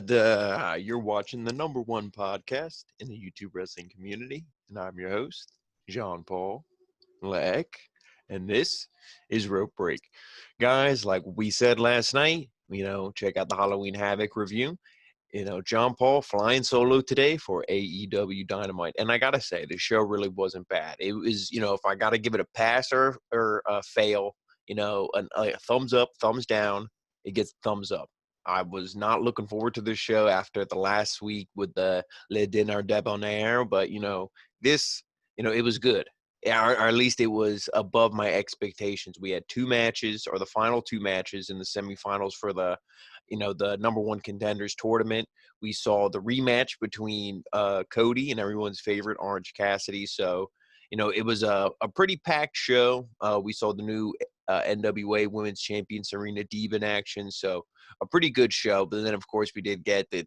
You're watching the number one podcast in the YouTube wrestling community, and I'm your host, Jean Paul Leck, and this is Rope Break. Guys, like we said last night, check out the Halloween Havoc review. John Paul flying solo today for AEW Dynamite. And I got to say, the show really wasn't bad. It was, if I got to give it a pass or a fail, a thumbs up, thumbs down, it gets thumbs up. I was not looking forward to this show after the last week with the Le Dinner Debonair, but, this, it was good. Or at least it was above my expectations. We had two matches, or the final two matches in the semifinals for the number one contenders tournament. We saw the rematch between Cody and everyone's favorite Orange Cassidy. So, it was a pretty packed show. We saw the new NWA Women's Champion Serena Deeb in action. So a pretty good show. But then, of course, we did get the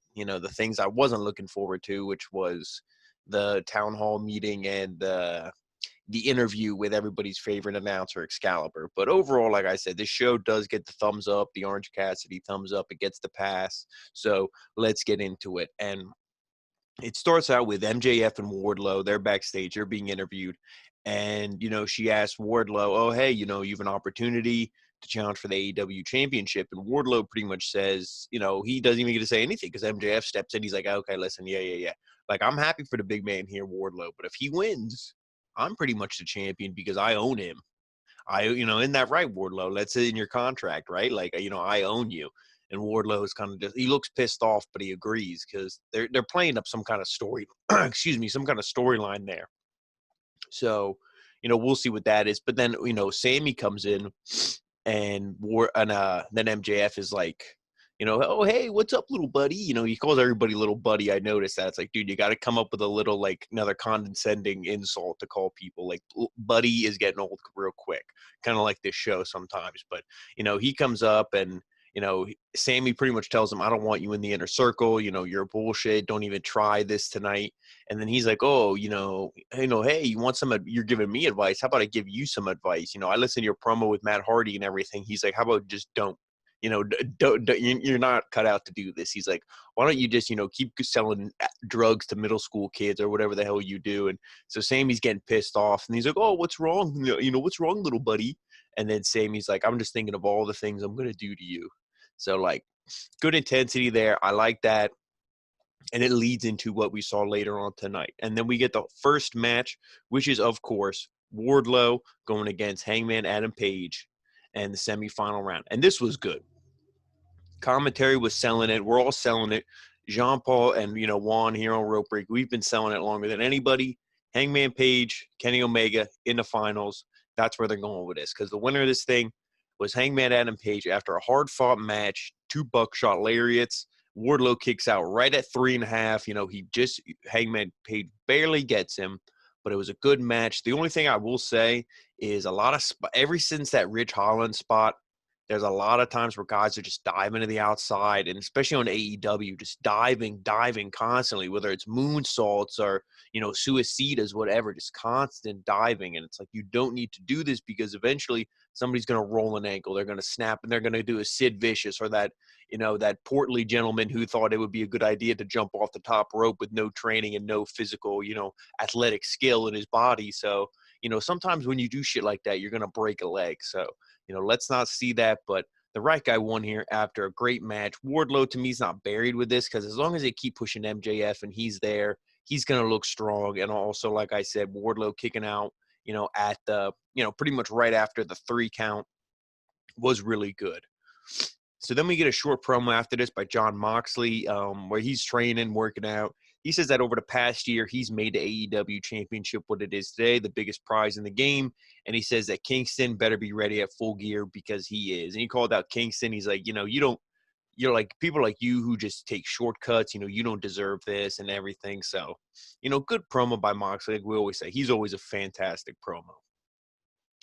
things I wasn't looking forward to, which was the town hall meeting and the interview with everybody's favorite announcer, Excalibur. But overall, like I said, this show does get the thumbs up, the Orange Cassidy thumbs up. It gets the pass. So let's get into it. And it starts out with MJF and Wardlow. They're backstage. They're being interviewed. And, she asked Wardlow, oh, hey, you have an opportunity to challenge for the AEW championship. And Wardlow pretty much says, he doesn't even get to say anything because MJF steps in. He's like, okay, listen, yeah. Like, I'm happy for the big man here, Wardlow. But if he wins, I'm pretty much the champion because I own him. Isn't that right, Wardlow? That's in your contract, right? Like, I own you. And Wardlow is kind of he looks pissed off, but he agrees because they're playing up some kind of story, some kind of storyline there. So, we'll see what that is. But then, Sammy comes in and then MJF is like, oh, hey, what's up, little buddy? He calls everybody little buddy. I noticed that. It's like, dude, you got to come up with a little, like, another condescending insult to call people. Like, buddy is getting old real quick, kind of like this show sometimes. But, he comes up and, Sammy pretty much tells him, I don't want you in the inner circle. You're bullshit. Don't even try this tonight. And then he's like, oh, hey, you want you're giving me advice. How about I give you some advice? I listened to your promo with Matt Hardy and everything. He's like, how about just don't? You're not cut out to do this. He's like, why don't you just, keep selling drugs to middle school kids or whatever the hell you do? And so Sammy's getting pissed off and he's like, oh, what's wrong? What's wrong, little buddy? And then Sammy's like, I'm just thinking of all the things I'm going to do to you. So, like, good intensity there. I like that. And it leads into what we saw later on tonight. And then we get the first match, which is, of course, Wardlow going against Hangman Adam Page and the semifinal round. And this was good. Commentary was selling it. We're all selling it. Jean-Paul and, Juan here on Rope Break, we've been selling it longer than anybody. Hangman Page, Kenny Omega in the finals. That's where they're going with this. Because the winner of this thing was Hangman Adam Page after a hard-fought match, 2 buckshot lariats. Wardlow kicks out right at 3.5. Hangman Page barely gets him, but it was a good match. The only thing I will say is ever since that Rich Holland spot, there's a lot of times where guys are just diving to the outside, and especially on AEW, just diving constantly, whether it's moonsaults or, suicidas, whatever, just constant diving. And it's like, you don't need to do this because eventually somebody's going to roll an ankle. They're going to snap and they're going to do a Sid Vicious or that portly gentleman who thought it would be a good idea to jump off the top rope with no training and no physical, athletic skill in his body. So, sometimes when you do shit like that, you're going to break a leg. So, let's not see that. But the right guy won here after a great match. Wardlow, to me, is not buried with this because as long as they keep pushing MJF and he's there, he's going to look strong. And also, like I said, Wardlow kicking out, at the, pretty much right after the 3 count was really good. So then we get a short promo after this by Jon Moxley where he's training, working out. He says that over the past year, he's made the AEW championship what it is today, the biggest prize in the game. And he says that Kingston better be ready at Full Gear because he is. And he called out Kingston. He's like, you're like people like you who just take shortcuts. You don't deserve this and everything. So, good promo by Moxley. Like we always say, he's always a fantastic promo.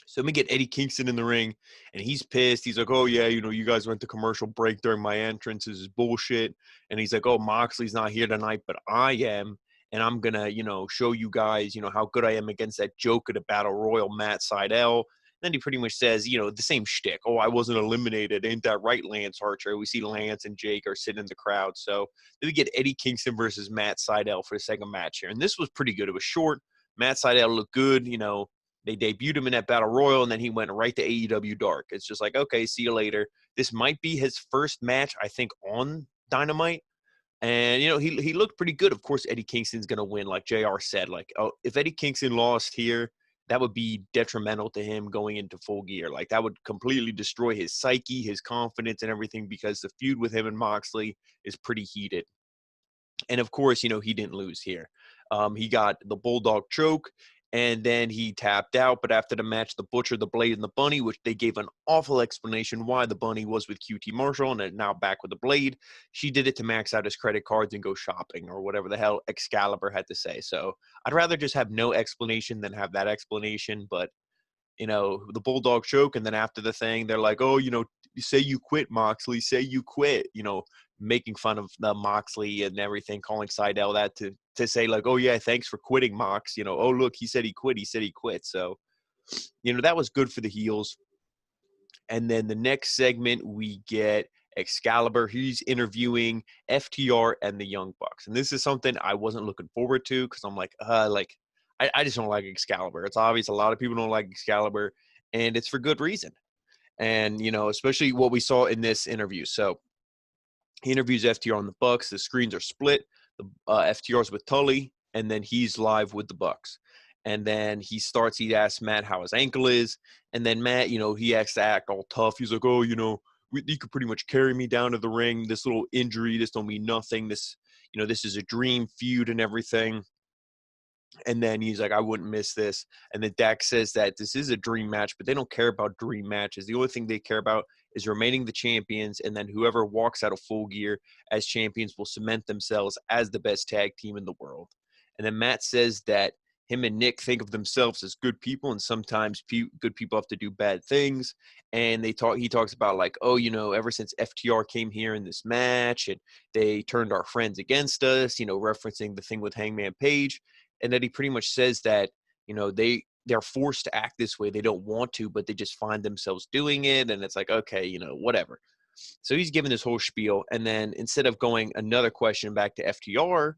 So let me get Eddie Kingston in the ring, and he's pissed. He's like, oh, yeah, you guys went to commercial break during my entrance. This is bullshit. And he's like, oh, Moxley's not here tonight, but I am. And I'm going to, show you guys, how good I am against that joke at the Battle Royal, Matt Sydal. Then he pretty much says, the same shtick. Oh, I wasn't eliminated. Ain't that right, Lance Archer? We see Lance and Jake are sitting in the crowd. So then we get Eddie Kingston versus Matt Sydal for the second match here. And this was pretty good. It was short. Matt Sydal looked good. They debuted him in that Battle Royal, and then he went right to AEW Dark. It's just like, okay, see you later. This might be his first match, I think, on Dynamite. And, he looked pretty good. Of course, Eddie Kingston's going to win, like JR said. Like, oh, if Eddie Kingston lost here, that would be detrimental to him going into Full Gear. Like, that would completely destroy his psyche, his confidence, and everything, because the feud with him and Moxley is pretty heated. And, of course, he didn't lose here. He got the Bulldog choke, and then he tapped out. But after the match, the Butcher, the Blade, and the Bunny, which they gave an awful explanation why the Bunny was with QT Marshall and now back with the Blade, she did it to max out his credit cards and go shopping, or whatever the hell Excalibur had to say. So I'd rather just have no explanation than have that explanation. But the Bulldog choke, and then after the thing, they're like, oh, say you quit, Moxley, say you quit, making fun of the Moxley and everything, calling Sydal that to say like, oh yeah, thanks for quitting, Mox, oh look, he said he quit. So, that was good for the heels. And then the next segment, we get Excalibur. He's interviewing FTR and the Young Bucks. And this is something I wasn't looking forward to, because I'm like, I just don't like Excalibur. It's obvious a lot of people don't like Excalibur, and it's for good reason. And, especially what we saw in this interview. So he interviews FTR on the Bucks. The screens are split. The FTR's with Tully, and then he's live with the Bucks. And then he asks Matt how his ankle is. And then Matt, he has to act all tough. He's like, oh, you could pretty much carry me down to the ring. This little injury, this don't mean nothing. This is a dream feud and everything. And then he's like, I wouldn't miss this. And then Dak says that this is a dream match, but they don't care about dream matches. The only thing they care about is remaining the champions. And then whoever walks out of Full Gear as champions will cement themselves as the best tag team in the world. And then Matt says that him and Nick think of themselves as good people, and sometimes good people have to do bad things. And he talks about like, oh, ever since FTR came here in this match and they turned our friends against us, referencing the thing with Hangman Page. And that he pretty much says that, they're forced to act this way. They don't want to, but they just find themselves doing it. And it's like, okay, whatever. So he's giving this whole spiel. And then instead of going another question back to FTR,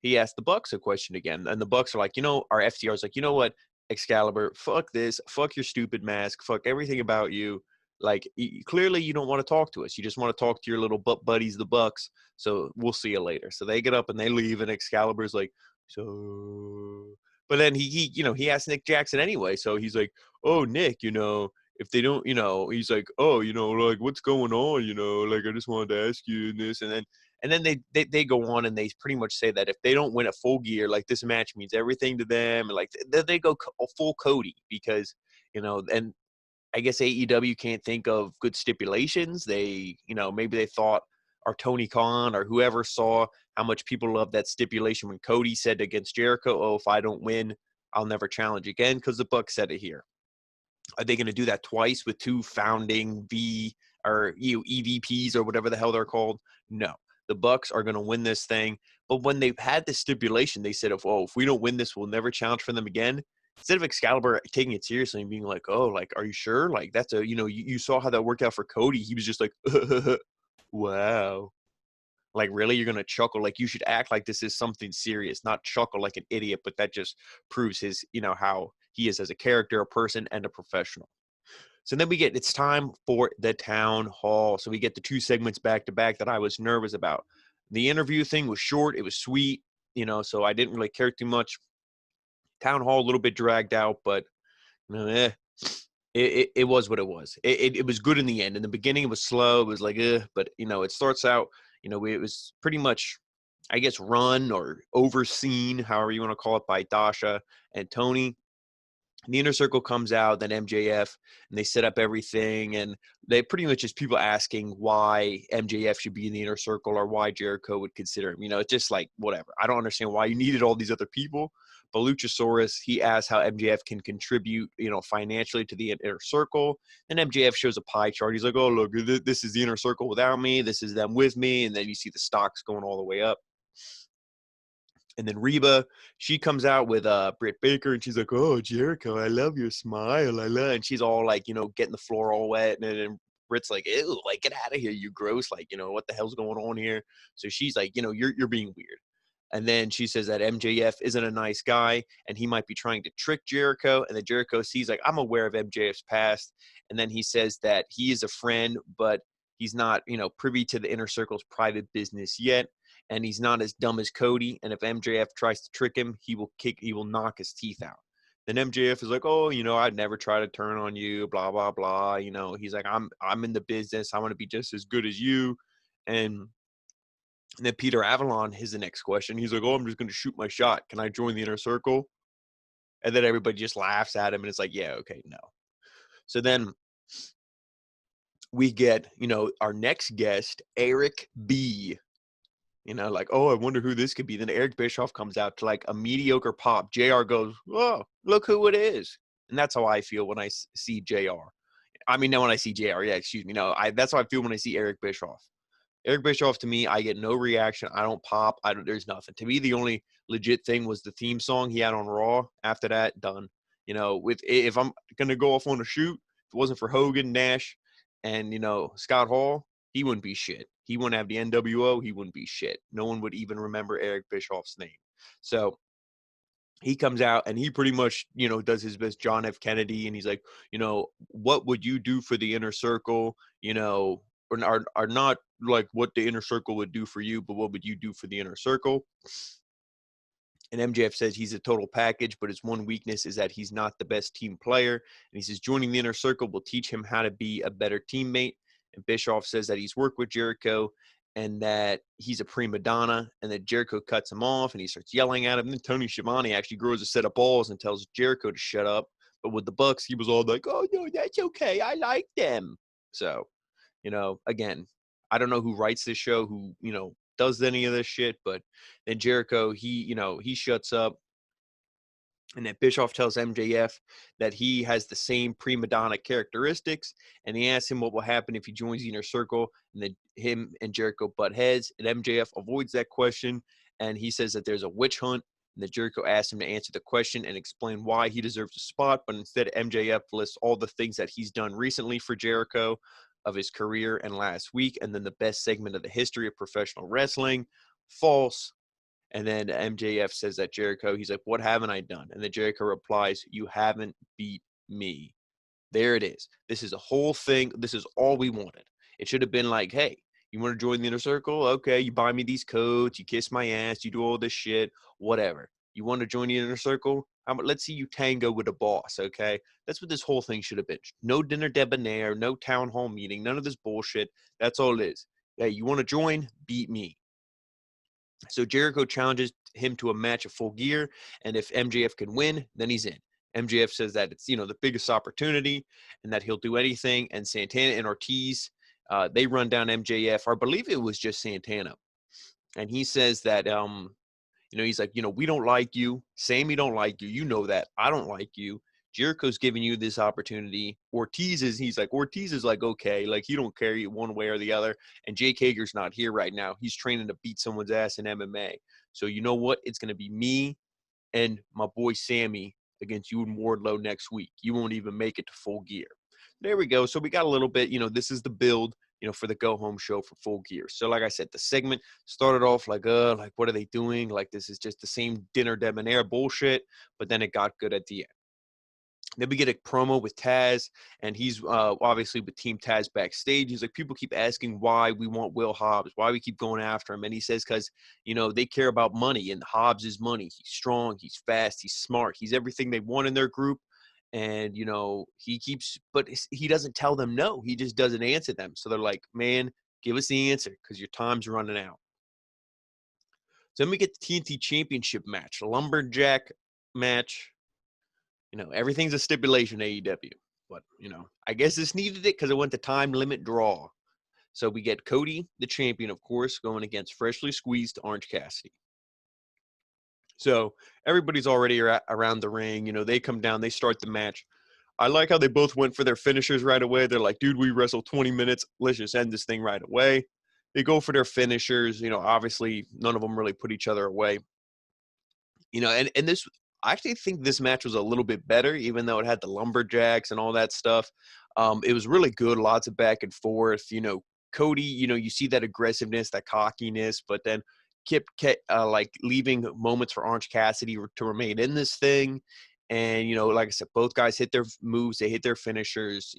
he asked the Bucks a question again. And the Bucks are like, our FTR's like, you know what, Excalibur, fuck this. Fuck your stupid mask. Fuck everything about you. Like, clearly you don't want to talk to us. You just want to talk to your little buddies, the Bucks. So we'll see you later. So they get up and they leave, and Excalibur's like, so, but then he asked Nick Jackson anyway. So he's like, oh, Nick, if they don't, he's like, oh, like, what's going on? Like, I just wanted to ask you this. And then they go on and they pretty much say that if they don't win a Full Gear, like, this match means everything to them. And like, they go full Cody because, and I guess AEW can't think of good stipulations. They, maybe they thought, or Tony Khan or whoever saw how much people love that stipulation when Cody said against Jericho, oh, if I don't win, I'll never challenge again, because the Bucks said it here. Are they going to do that twice with two founding EVPs or whatever the hell they're called? No. The Bucks are going to win this thing. But when they've had this stipulation, they said, if we don't win this, we'll never challenge for them again. Instead of Excalibur taking it seriously and being like, oh, like, are you sure? Like, that's you saw how that worked out for Cody. He was just like, wow. Like, really? You're going to chuckle? Like, you should act like this is something serious, not chuckle like an idiot. But that just proves his, how he is as a character, a person, and a professional. So then it's time for the town hall. So we get the two segments back to back that I was nervous about. The interview thing was short. It was sweet, so I didn't really care too much. Town hall, a little bit dragged out, but it was what it was. It was good in the end. In the beginning, it was slow. It was like, but, it starts out, it was pretty much, I guess, run or overseen, however you want to call it, by Dasha and Tony. The Inner Circle comes out, then MJF, and they set up everything. And they pretty much just people asking why MJF should be in the Inner Circle or why Jericho would consider him. It's just like, whatever. I don't understand why you needed all these other people. But Luchasaurus, he asked how MJF can contribute, financially to the Inner Circle. And MJF shows a pie chart. He's like, oh, look, this is the Inner Circle without me. This is them with me. And then you see the stocks going all the way up. And then Reba, she comes out with Britt Baker, and she's like, "Oh, Jericho, I love your smile. I love," and she's all like, getting the floor all wet, and then Britt's like, "Ew, like get out of here, you gross! Like, what the hell's going on here?" So she's like, you're being weird. And then she says that MJF isn't a nice guy, and he might be trying to trick Jericho. And then Jericho sees like, "I'm aware of MJF's past," and then he says that he is a friend, but he's not, privy to the inner circle's private business yet. And he's not as dumb as Cody. And if MJF tries to trick him, he will knock his teeth out. Then MJF is like, "Oh, I'd never try to turn on you, blah, blah, blah." He's like, I'm in the business. I want to be just as good as you. And then Peter Avalon is the next question. He's like, "Oh, I'm just going to shoot my shot. Can I join the inner circle?" And then everybody just laughs at him. And it's like, yeah, okay, no. So then we get, our next guest, Eric B. Like, "Oh, I wonder who this could be." Then Eric Bischoff comes out to like a mediocre pop. JR goes, "Oh, look who it is." And that's how I feel when I see JR. I mean, no, when I see JR, yeah, excuse me. No, that's how I feel when I see Eric Bischoff. Eric Bischoff, to me, I get no reaction. I don't pop. There's nothing. To me, the only legit thing was the theme song he had on Raw. After that, done. If I'm gonna go off on a shoot, if it wasn't for Hogan, Nash, and Scott Hall, he wouldn't be shit. He wouldn't have the NWO. He wouldn't be shit. No one would even remember Eric Bischoff's name. So he comes out and he pretty much, does his best John F. Kennedy. And he's like, "What would you do for the inner circle? Are not like what the inner circle would do for you, but what would you do for the inner circle?" And MJF says he's a total package, but his one weakness is that he's not the best team player. And he says joining the inner circle will teach him how to be a better teammate. And Bischoff says that he's worked with Jericho and that he's a prima donna, and that Jericho cuts him off and he starts yelling at him. And then Tony Schiavone actually grows a set of balls and tells Jericho to shut up. But with the Bucks, he was all like, "Oh, no, that's okay. I like them." So, again, I don't know who writes this show, who, does any of this shit, but then Jericho, he shuts up. And then Bischoff tells MJF that he has the same prima donna characteristics, and he asks him what will happen if he joins the inner circle, and then him and Jericho butt heads, and MJF avoids that question, and he says that there's a witch hunt, and that Jericho asks him to answer the question and explain why he deserves a spot, but instead MJF lists all the things that he's done recently for Jericho of his career and last week, and then the best segment of the history of professional wrestling. False. And then MJF says that Jericho, he's like, "What haven't I done?" And then Jericho replies, "You haven't beat me." There it is. This is a whole thing. This is all we wanted. It should have been like, "Hey, you want to join the inner circle? Okay, you buy me these coats, you kiss my ass, you do all this shit, whatever. You want to join the inner circle? Let's see you tango with a boss, okay?" That's what this whole thing should have been. No dinner debonair, no town hall meeting, none of this bullshit. That's all it is. Hey, you want to join? Beat me. So Jericho challenges him to a match of Full Gear, and if MJF can win, then he's in. MJF says that it's, the biggest opportunity and that he'll do anything. And Santana and Ortiz, they run down MJF. I believe it was just Santana. And he says that, he's like, "We don't like you. Sammy don't like you. You know that. I don't like you. Jericho's giving you this opportunity." Ortiz is like, okay, like he don't care one way or the other. And Jake Hager's not here right now. He's training to beat someone's ass in MMA. So you know what? It's going to be me and my boy Sammy against you and Wardlow next week. You won't even make it to Full Gear. There we go. So we got a little bit, this is the build, for the go home show for Full Gear. So like I said, the segment started off like what are they doing? Like this is just the same dinner debonair bullshit, but then it got good at the end. Then we get a promo with Taz, and he's obviously with Team Taz backstage. He's like, people keep asking why we want Will Hobbs, why we keep going after him. And he says, because, they care about money, and Hobbs is money. He's strong, he's fast, he's smart. He's everything they want in their group. And, but he doesn't tell them no. He just doesn't answer them. So they're like, "Man, give us the answer because your time's running out." So then we get the TNT Championship match, a lumberjack match. Everything's a stipulation, AEW. But, I guess this needed it because it went to time limit draw. So we get Cody, the champion, of course, going against freshly squeezed Orange Cassidy. So everybody's already around the ring. They come down, they start the match. I like how they both went for their finishers right away. They're like, "Dude, we wrestled 20 minutes. Let's just end this thing right away." They go for their finishers. Obviously, none of them really put each other away. and this, I actually think this match was a little bit better, even though it had the lumberjacks and all that stuff. It was really good, lots of back and forth. Cody, you see that aggressiveness, that cockiness, but then Kip kept like leaving moments for Orange Cassidy to remain in this thing. And, like I said, both guys hit their moves, they hit their finishers,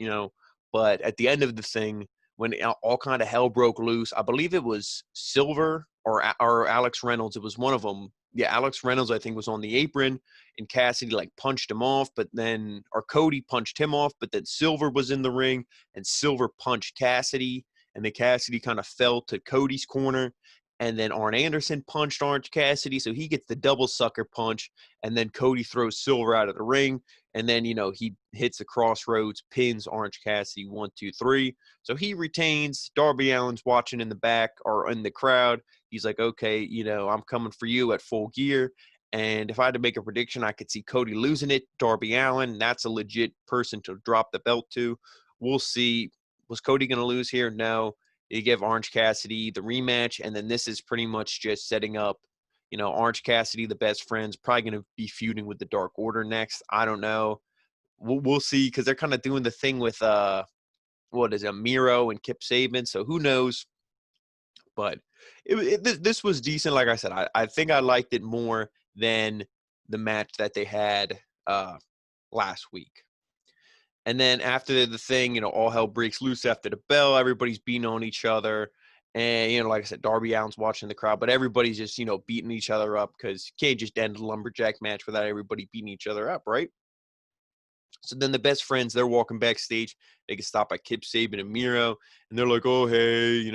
but at the end of the thing, when all kind of hell broke loose, I believe it was Silver or Alex Reynolds. It was one of them. Yeah, Alex Reynolds, I think, was on the apron, and Cassidy like punched him off, or Cody punched him off, but then Silver was in the ring, and Silver punched Cassidy, and then Cassidy kind of fell to Cody's corner, and then Arn Anderson punched Orange Cassidy, so he gets the double sucker punch, and then Cody throws Silver out of the ring, and then, he hits the crossroads, pins Orange Cassidy 1, 2, 3. So he retains. Darby Allin's watching in the back or in the crowd. He's like, okay, I'm coming for you at Full Gear. And if I had to make a prediction, I could see Cody losing it. Darby Allin, that's a legit person to drop the belt to. We'll see. Was Cody going to lose here? No. They give Orange Cassidy the rematch, and then this is pretty much just setting up, Orange Cassidy, the best friends, probably going to be feuding with the Dark Order next. I don't know. We'll see, because they're kind of doing the thing with what is it, Miro and Kip Sabian. So who knows? But this was decent. Like I said, I think I liked it more than the match that they had last week. And then after the thing, all hell breaks loose after the bell. Everybody's beating on each other. And, like I said, Darby Allin's watching the crowd, but everybody's just, beating each other up, because you can't just end a lumberjack match without everybody beating each other up, right? So then the best friends, they're walking backstage. They get stopped by Kip Sabian and Miro, and they're like, "Oh, hey,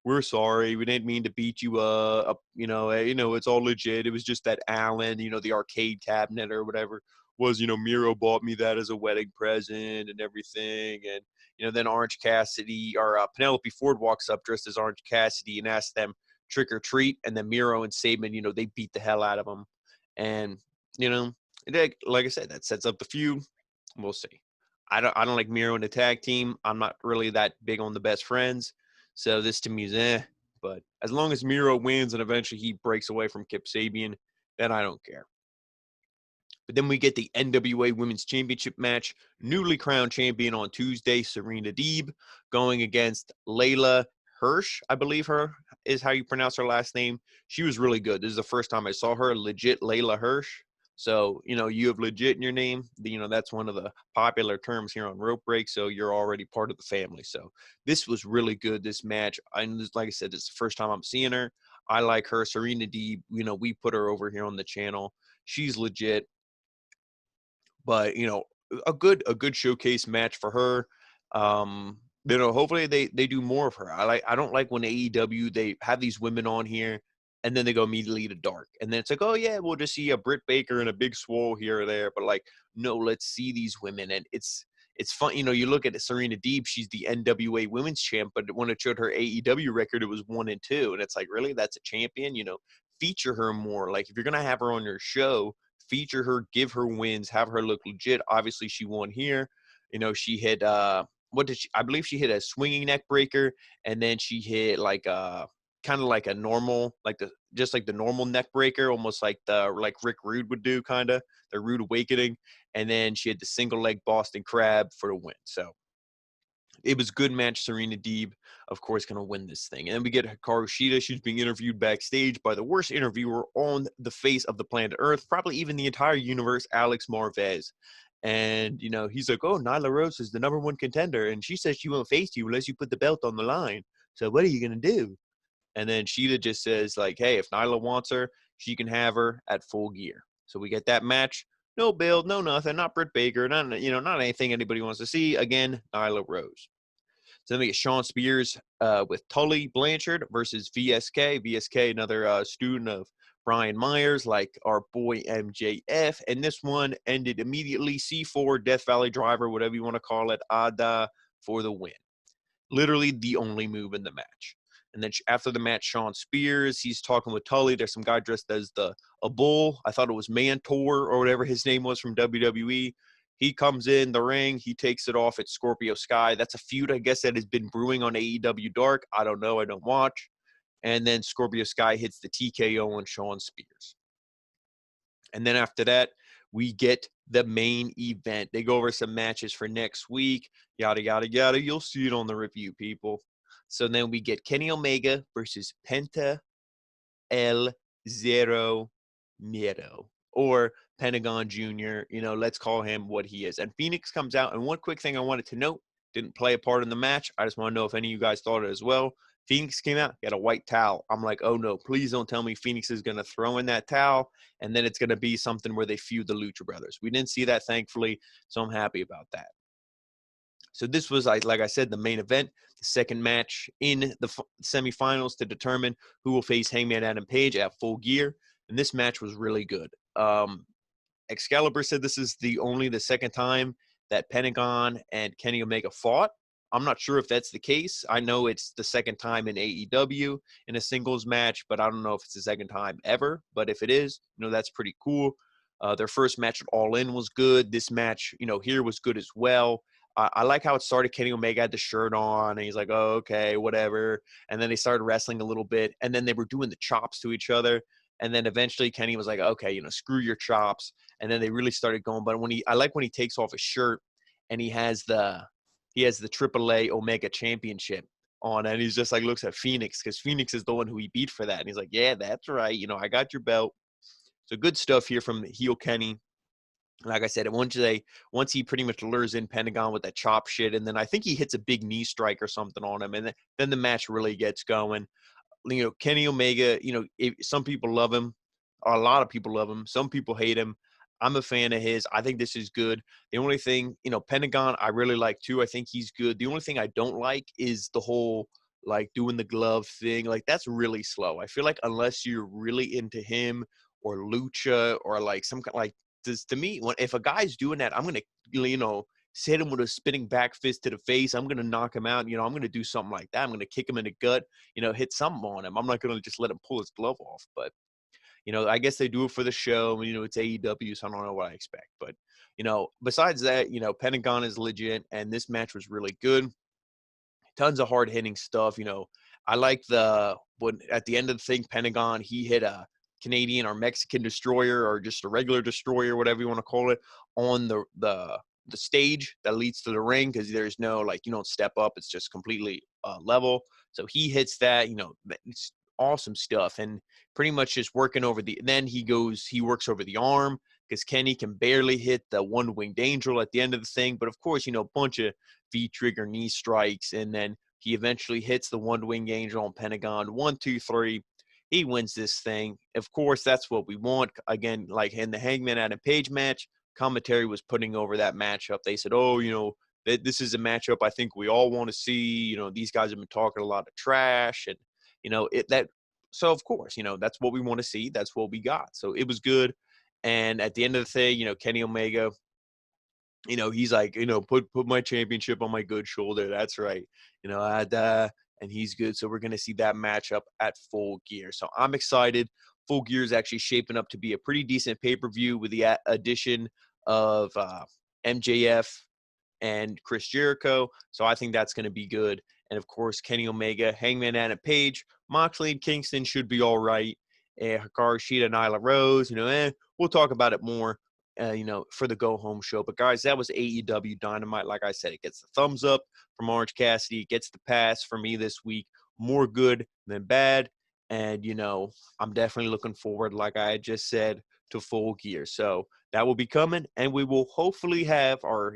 we're sorry. We didn't mean to beat you up. It's all legit. It was just that Allen, the arcade cabinet or whatever was, Miro bought me that as a wedding present and everything." And then Orange Cassidy or Penelope Ford walks up dressed as Orange Cassidy and asks them trick or treat, and then Miro and Sabian, they beat the hell out of them, and like I said, that sets up the feud. We'll see. I don't like Miro in the tag team. I'm not really that big on the best friends. So this to me is But as long as Miro wins and eventually he breaks away from Kip Sabian, then I don't care. But then we get the NWA Women's Championship match. Newly crowned champion on Tuesday, Serena Deeb, going against Layla Hirsch, I believe her is how you pronounce her last name. She was really good. This is the first time I saw her, legit Layla Hirsch. So, you have legit in your name. That's one of the popular terms here on Rope Break. So you're already part of the family. So this was really good, this match. Like I said, it's the first time I'm seeing her. I like her. Serena Deeb, we put her over here on the channel. She's legit. But, a good showcase match for her. Hopefully they do more of her. I don't like when AEW, they have these women on here and then they go immediately to dark. And then it's like, oh yeah, we'll just see a Britt Baker and a Big Swole here or there. But like, no, let's see these women. And it's fun. You look at Serena Deeb, she's the NWA Women's Champ, but when it showed her AEW record, it was 1 and 2. And it's like, really? That's a champion? Feature her more. Like, if you're going to have her on your show, feature her, give her wins, have her look legit. Obviously, she won here. She hit I believe she hit a swinging neck breaker, and then she hit like kind of like a normal, just like the normal neck breaker, almost like Rick Rude would do, kind of the Rude Awakening. And then she had the single leg Boston Crab for the win. So it was a good match. Serena Deeb, of course, going to win this thing. And then we get Hikaru Shida. She's being interviewed backstage by the worst interviewer on the face of the planet Earth, probably even the entire universe, Alex Marvez. And, he's like, oh, Nyla Rose is the #1 contender. And she says she won't face you unless you put the belt on the line. So what are you going to do? And then Shida just says, like, hey, if Nyla wants her, she can have her at Full Gear. So we get that match. No build, no nothing, not Britt Baker, not anything anybody wants to see. Again, Nyla Rose. So then we get Shawn Spears with Tully Blanchard versus VSK. VSK, another student of Brian Myers, like our boy MJF. And this one ended immediately. C4, Death Valley Driver, whatever you want to call it, Ada for the win. Literally the only move in the match. And then after the match, Shawn Spears, he's talking with Tully. There's some guy dressed as a bull. I thought it was Mantor or whatever his name was from WWE. He comes in the ring. He takes it off at Scorpio Sky. That's a feud, I guess, that has been brewing on AEW Dark. I don't know. I don't watch. And then Scorpio Sky hits the TKO on Shawn Spears. And then after that, we get the main event. They go over some matches for next week, yada, yada, yada. You'll see it on the review, people. So then we get Kenny Omega versus Penta El Zero Miedo, or Pentagon Jr. Let's call him what he is. And Phoenix comes out. And one quick thing I wanted to note, didn't play a part in the match. I just want to know if any of you guys thought it as well. Phoenix came out, got a white towel. I'm like, oh no, please don't tell me Phoenix is going to throw in that towel and then it's going to be something where they feud the Lucha Brothers. We didn't see that, thankfully, so I'm happy about that. So this was, like I said, the main event, the second match in the semifinals to determine who will face Hangman Adam Page at Full Gear. And this match was really good. Excalibur said this is the second time that Pentagon and Kenny Omega fought. I'm not sure if that's the case. I know it's the second time in AEW in a singles match, but I don't know if it's the second time ever. But if it is, that's pretty cool. Their first match at All In was good. This match, here was good as well. I like how it started. Kenny Omega had the shirt on, and he's like, oh, okay, whatever. And then they started wrestling a little bit, and then they were doing the chops to each other. And then eventually Kenny was like, okay, screw your chops. And then they really started going. But I like when he takes off his shirt and he has the AAA Omega Championship on, and he's just like looks at Phoenix because Phoenix is the one who he beat for that. And he's like, yeah, that's right. I got your belt. So good stuff here from the heel Kenny. Like I said, once he pretty much lures in Pentagon with that chop shit, and then I think he hits a big knee strike or something on him, and then the match really gets going. Kenny Omega, some people love him, or a lot of people love him. Some people hate him. I'm a fan of his. I think this is good. The only thing, Pentagon, I really like too. I think he's good. The only thing I don't like is the whole doing the glove thing. That's really slow. I feel like unless you're really into him or Lucha or some kind to me, if a guy's doing that, I'm gonna hit him with a spinning back fist to the face. I'm gonna knock him out. I'm gonna do something like that. I'm gonna kick him in the gut. Hit something on him. I'm not gonna just let him pull his glove off. But I guess they do it for the show. It's AEW, so I don't know what I expect. But besides that, Pentagon is legit, and this match was really good. Tons of hard hitting stuff. I like when at the end of the thing, Pentagon, he hit a Canadian or Mexican destroyer or just a regular destroyer, whatever you want to call it, on the stage that leads to the ring, because there's no you don't step up, it's just completely level. So he hits that. It's awesome stuff, and pretty much just working over then he works over the arm, because Kenny can barely hit the one-winged angel at the end of the thing. But of course, a bunch of V-trigger knee strikes, and then he eventually hits the one-winged angel on Pentagon. 1, 2, 3. He wins this thing. Of course, that's what we want. Again, in the Hangman Adam Page match, commentary was putting over that matchup. They said, oh, this is a matchup I think we all want to see. These guys have been talking a lot of trash, and so of course, that's what we want to see. That's what we got. So it was good. And at the end of the thing, Kenny Omega, he's like, put my championship on my good shoulder. That's right. And he's good. So we're going to see that matchup at Full Gear. So I'm excited. Full Gear is actually shaping up to be a pretty decent pay-per-view with the addition of MJF and Chris Jericho. So I think that's going to be good. And, of course, Kenny Omega, Hangman Adam Page, Moxley and Kingston should be all right. Hikaru Shida, Nyla Rose, we'll talk about it more, for the go-home show. But, guys, that was AEW Dynamite. Like I said, it gets the thumbs up from Orange Cassidy. It gets the pass for me this week. More good than bad. And, I'm definitely looking forward, like I just said, to Full Gear. So that will be coming. And we will hopefully have our,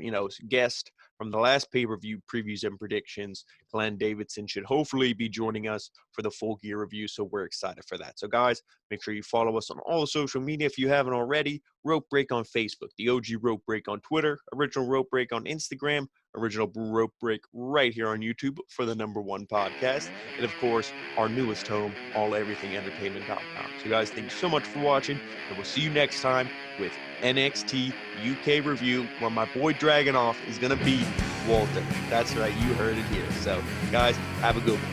guest from the last pay-per-view previews and predictions. Glenn Davidson should hopefully be joining us for the Full Gear review, so we're excited for that. So, guys, make sure you follow us on all the social media if you haven't already. Rope Break on Facebook, the OG Rope Break on Twitter, Original Rope Break on Instagram, Original Rope Break right here on YouTube for the #1 podcast, and, of course, our newest home, alleverythingentertainment.com. So, guys, thank you so much for watching, and we'll see you next time with NXT UK review, where my boy Dragunov is going to beat Walter. That's right, you heard it here. So, guys, have a good one.